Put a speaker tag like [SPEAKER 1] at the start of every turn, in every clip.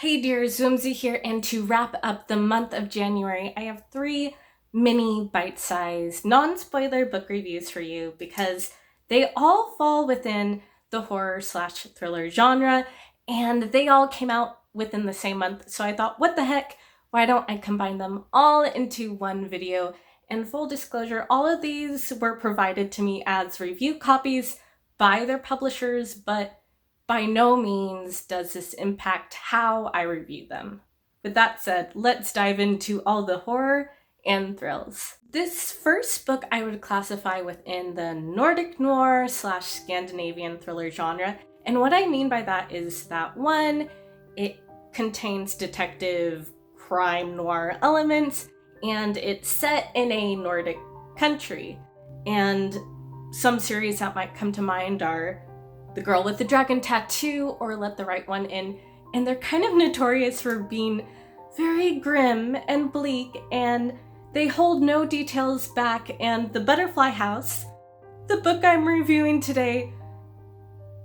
[SPEAKER 1] Hey dear, Zoomsy here, and to wrap up the month of January, I have 3 mini bite-sized, non-spoiler book reviews for you because they all fall within the horror/thriller genre, and they all came out within the same month, so I thought, what the heck, why don't I combine them all into one video? And full disclosure, all of these were provided to me as review copies by their publishers, but by no means does this impact how I review them. With that said, let's dive into all the horror and thrills. This first book I would classify within the Nordic noir/Scandinavian thriller genre. And what I mean by that is that one, it contains detective crime noir elements, and it's set in a Nordic country. And some series that might come to mind are The Girl with the Dragon Tattoo or Let the Right One In, and they're kind of notorious for being very grim and bleak, and they hold no details back. And The Butterfly House, the book I'm reviewing today,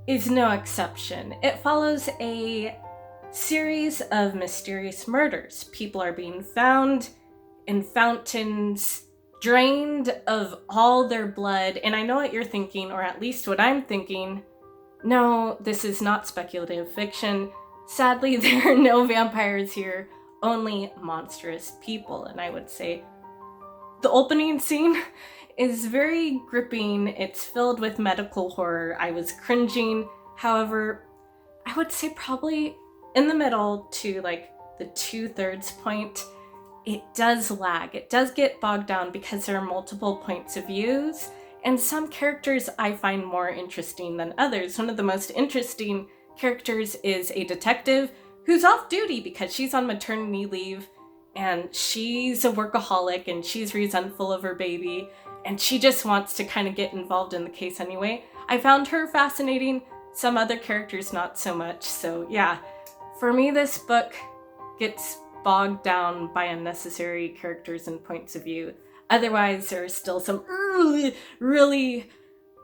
[SPEAKER 1] is no exception. It follows a series of mysterious murders. People are being found in fountains, drained of all their blood, and I know what you're thinking, or at least what I'm thinking. No, this is not speculative fiction. Sadly, there are no vampires here, only monstrous people. And I would say the opening scene is very gripping. It's filled with medical horror. I was cringing. However, I would say probably in the middle to like the 2/3 point, it does lag. It does get bogged down because there are multiple points of views. And some characters I find more interesting than others. One of the most interesting characters is a detective who's off duty because she's on maternity leave, and she's a workaholic, and she's resentful of her baby, and she just wants to kind of get involved in the case anyway. I found her fascinating, some other characters not so much. So yeah, for me this book gets bogged down by unnecessary characters and points of view. Otherwise, there are still some really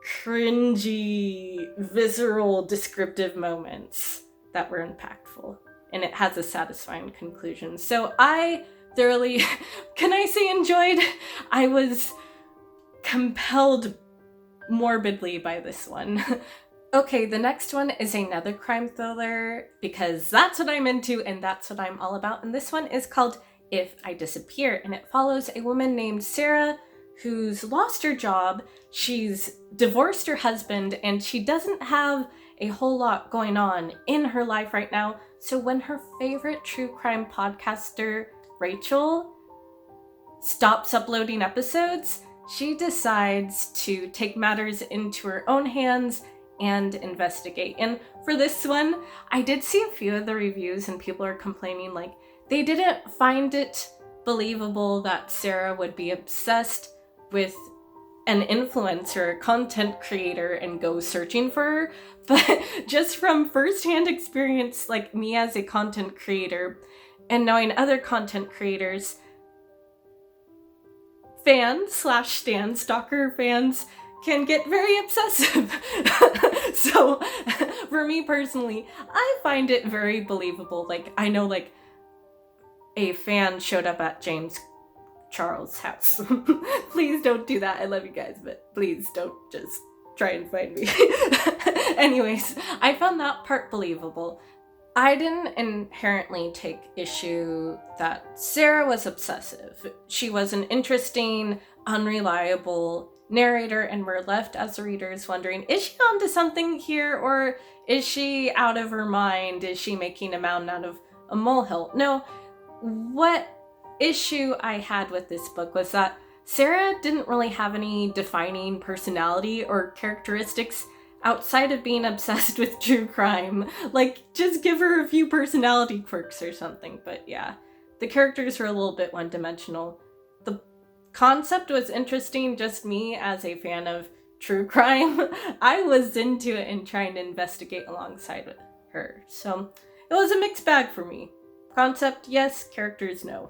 [SPEAKER 1] cringy, visceral, descriptive moments that were impactful. And it has a satisfying conclusion. So I thoroughly, can I say enjoyed? I was compelled morbidly by this one. Okay, the next one is another crime thriller because that's what I'm into and that's what I'm all about. And this one is called If I Disappear, and it follows a woman named Sarah who's lost her job. She's divorced her husband, and she doesn't have a whole lot going on in her life right now. So when her favorite true crime podcaster, Rachel, stops uploading episodes, she decides to take matters into her own hands and investigate. And for this one, I did see a few of the reviews and people are complaining like they didn't find it believable that Sarah would be obsessed with an influencer, content creator, and go searching for her. But just from firsthand experience, like me as a content creator and knowing other content creators, fans/stan stalker fans can get very obsessive. So for me personally, I find it very believable. Like I know like a fan showed up at James Charles' house. Please don't do that. I love you guys, but please don't just try and find me. Anyways, I found that part believable. I didn't inherently take issue that Sarah was obsessive. She was an interesting, unreliable narrator, and we're left as readers wondering, is she onto something here, or is she out of her mind? Is she making a mountain out of a molehill? No. What issue I had with this book was that Sarah didn't really have any defining personality or characteristics outside of being obsessed with true crime. Like, just give her a few personality quirks or something. But yeah, the characters were a little bit one-dimensional. The concept was interesting, just me as a fan of true crime. I was into it and trying to investigate alongside with her. So it was a mixed bag for me. Concept, yes. Characters, no.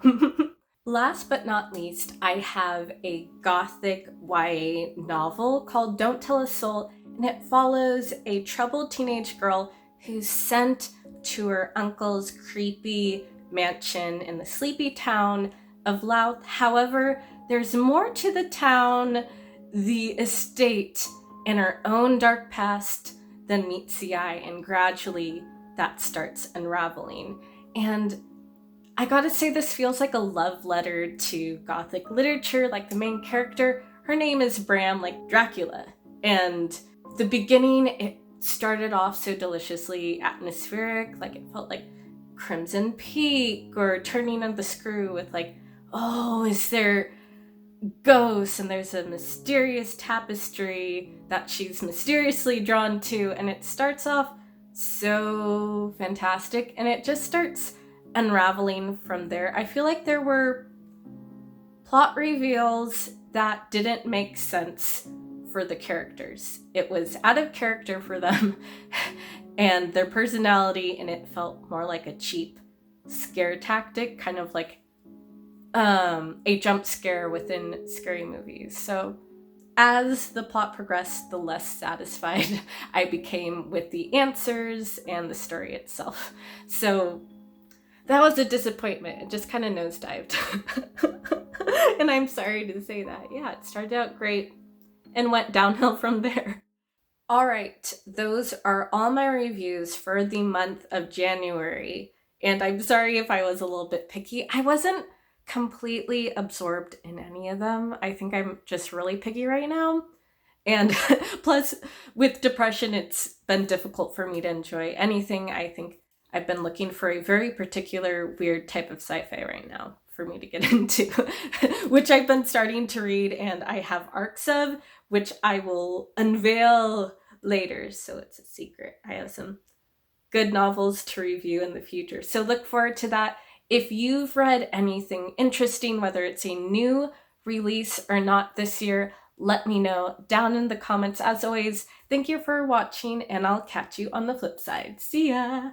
[SPEAKER 1] Last but not least, I have a gothic YA novel called Don't Tell a Soul, and it follows a troubled teenage girl who's sent to her uncle's creepy mansion in the sleepy town of Louth. However, there's more to the town, the estate, and her own dark past than meets the eye, and gradually that starts unraveling. And I gotta say, this feels like a love letter to Gothic literature. Like, the main character, her name is Bram, like Dracula. And the beginning, it started off so deliciously atmospheric, like it felt like Crimson Peak or Turning of the Screw with like, oh, is there ghosts, and there's a mysterious tapestry that she's mysteriously drawn to, and it starts off so fantastic, and it just starts unraveling from there. I feel like there were plot reveals that didn't make sense for the characters. It was out of character for them and their personality, and it felt more like a cheap scare tactic, kind of like a jump scare within scary movies. So as the plot progressed, the less satisfied I became with the answers and the story itself. So that was a disappointment. It just kind of nosedived. And I'm sorry to say that. Yeah, it started out great and went downhill from there. All right, those are all my reviews for the month of January. And I'm sorry if I was a little bit picky. I wasn't completely absorbed in any of them. I think I'm just really picky right now. And plus, with depression, it's been difficult for me to enjoy anything. I think I've been looking for a very particular weird type of sci-fi right now for me to get into, which I've been starting to read, and I have arcs of, which I will unveil later, so it's a secret. I have some good novels to review in the future, so look forward to that. If you've read anything interesting, whether it's a new release or not this year, let me know down in the comments. As always, thank you for watching, and I'll catch you on the flip side. See ya!